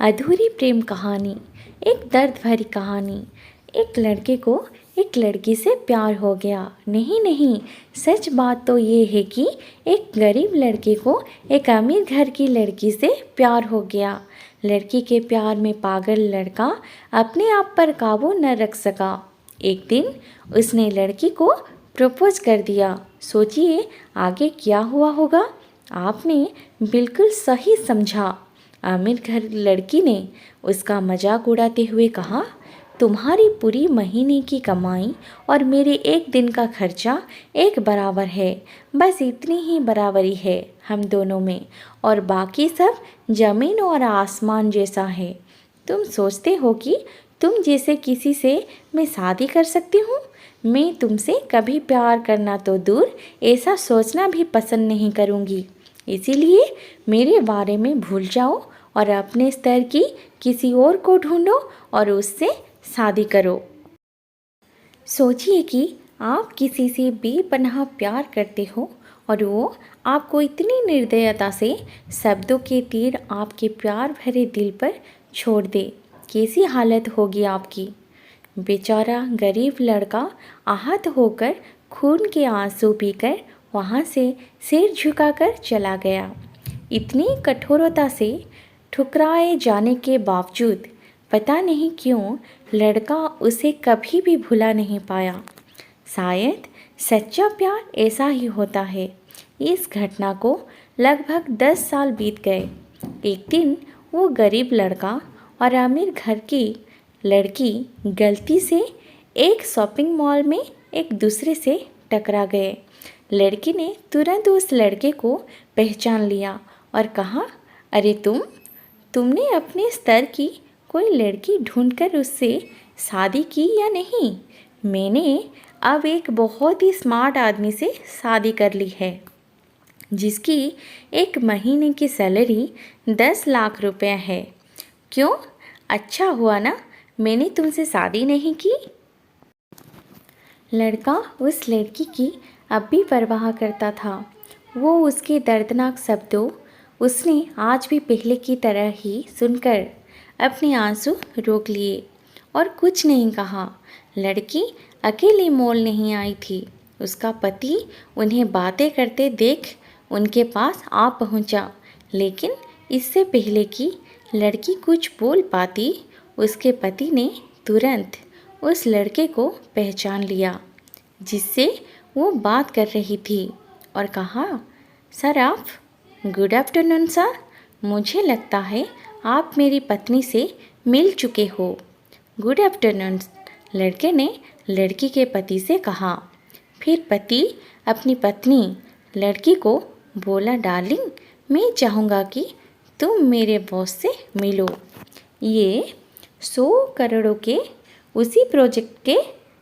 अधूरी प्रेम कहानी। एक दर्द भरी कहानी। एक लड़के को एक लड़की से प्यार हो गया। नहीं नहीं, सच बात तो ये है कि एक गरीब लड़के को एक अमीर घर की लड़की से प्यार हो गया। लड़की के प्यार में पागल लड़का अपने आप पर काबू न रख सका। एक दिन उसने लड़की को प्रपोज कर दिया। सोचिए आगे क्या हुआ होगा। आपने बिल्कुल सही समझा। आमिर घर लड़की ने उसका मजाक उड़ाते हुए कहा, तुम्हारी पूरी महीने की कमाई और मेरे एक दिन का खर्चा एक बराबर है। बस इतनी ही बराबरी है हम दोनों में, और बाकी सब ज़मीन और आसमान जैसा है। तुम सोचते हो कि तुम जैसे किसी से मैं शादी कर सकती हूँ? मैं तुमसे कभी प्यार करना तो दूर, ऐसा सोचना भी पसंद नहीं करूँगी। इसीलिए मेरे बारे में भूल जाओ और अपने स्तर की किसी और को ढूंढो और उससे शादी करो। सोचिए कि आप किसी से बेपनाह प्यार करते हो और वो आपको इतनी निर्दयता से शब्दों के तीर आपके प्यार भरे दिल पर छोड़ दे। कैसी हालत होगी आपकी। बेचारा गरीब लड़का आहत होकर खून के आंसू पीकर वहाँ से सिर झुकाकर चला गया। इतनी कठोरता से ठुकराए जाने के बावजूद पता नहीं क्यों लड़का उसे कभी भी भुला नहीं पाया। शायद सच्चा प्यार ऐसा ही होता है। इस घटना को लगभग 10 साल बीत गए। एक दिन वो गरीब लड़का और अमीर घर की लड़की गलती से एक शॉपिंग मॉल में एक दूसरे से टकरा गए। लड़की ने तुरंत उस लड़के को पहचान लिया और कहा, अरे तुमने अपने स्तर की कोई लड़की ढूंढकर उससे शादी की या नहीं? मैंने अब एक बहुत ही स्मार्ट आदमी से शादी कर ली है, जिसकी एक महीने की सैलरी 10 लाख रुपए है। क्यों, अच्छा हुआ ना मैंने तुमसे शादी नहीं की। लड़का उस लड़की की अब भी परवाह करता था। वो उसके दर्दनाक शब्दों उसने आज भी पहले की तरह ही सुनकर अपने आंसू रोक लिए और कुछ नहीं कहा। लड़की अकेली मॉल नहीं आई थी। उसका पति उन्हें बातें करते देख उनके पास आ पहुंचा, लेकिन इससे पहले कि लड़की कुछ बोल पाती, उसके पति ने तुरंत उस लड़के को पहचान लिया जिससे वो बात कर रही थी और कहा, सर आप। गुड आफ्टरनून सर, मुझे लगता है आप मेरी पत्नी से मिल चुके हो। गुड आफ्टरनून, लड़के ने लड़की के पति से कहा। फिर पति अपनी पत्नी लड़की को बोला, डार्लिंग मैं चाहूँगा कि तुम मेरे बॉस से मिलो। ये 100 करोड़ों के उसी प्रोजेक्ट के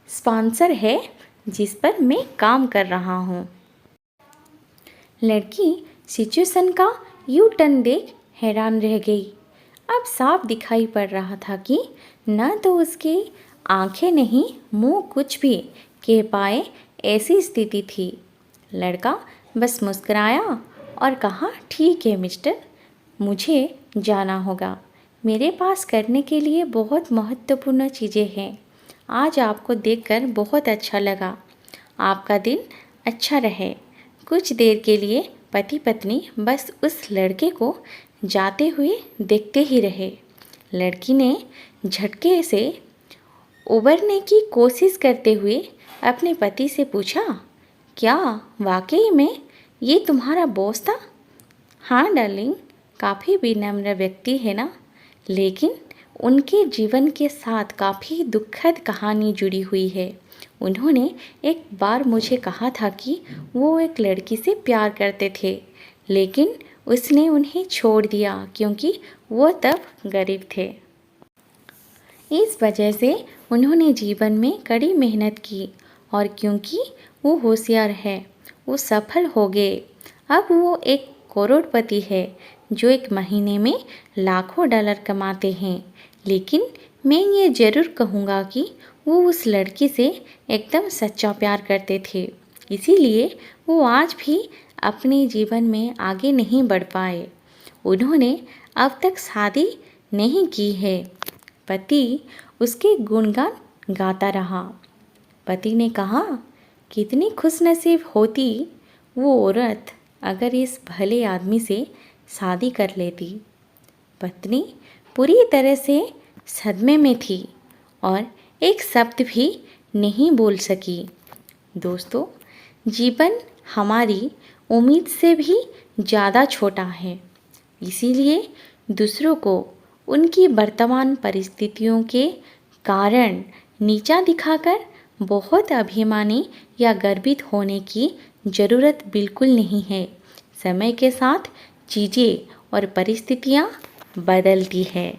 स्पॉन्सर है जिस पर मैं काम कर रहा हूँ। लड़की सिचुएशन का यू टर्न देख हैरान रह गई। अब साफ दिखाई पड़ रहा था कि न तो उसकी आंखें नहीं मुंह कुछ भी कह पाए ऐसी स्थिति थी। लड़का बस मुस्कुराया और कहा, ठीक है मिस्टर, मुझे जाना होगा। मेरे पास करने के लिए बहुत महत्वपूर्ण चीज़ें हैं। आज आपको देखकर बहुत अच्छा लगा। आपका दिन अच्छा रहे। कुछ देर के लिए पति पत्नी बस उस लड़के को जाते हुए देखते ही रहे। लड़की ने झटके से उबरने की कोशिश करते हुए अपने पति से पूछा, क्या वाकई में ये तुम्हारा बॉस था? हाँ डार्लिंग, काफ़ी विनम्र व्यक्ति है ना, लेकिन उनके जीवन के साथ काफ़ी दुखद कहानी जुड़ी हुई है। उन्होंने एक बार मुझे कहा था कि वो एक लड़की से प्यार करते थे, लेकिन उसने उन्हें छोड़ दिया क्योंकि वो तब गरीब थे। इस वजह से उन्होंने जीवन में कड़ी मेहनत की और क्योंकि वो होशियार है, वो सफल हो गए। अब वो एक करोड़पति है जो एक महीने में लाखों डॉलर कमाते हैं। लेकिन मैं ये ज़रूर कहूँगा कि वो उस लड़की से एकदम सच्चा प्यार करते थे, इसीलिए वो आज भी अपने जीवन में आगे नहीं बढ़ पाए। उन्होंने अब तक शादी नहीं की है। पति उसके गुणगान गाता रहा। पति ने कहा, कितनी खुशनसीब होती वो औरत अगर इस भले आदमी से शादी कर लेती। पत्नी पूरी तरह से सदमे में थी और एक शब्द भी नहीं बोल सकी। दोस्तों, जीवन हमारी उम्मीद से भी ज़्यादा छोटा है, इसीलिए दूसरों को उनकी वर्तमान परिस्थितियों के कारण नीचा दिखाकर बहुत अभिमानी या गर्वित होने की ज़रूरत बिल्कुल नहीं है। समय के साथ चीज़ें और परिस्थितियाँ बदलती है।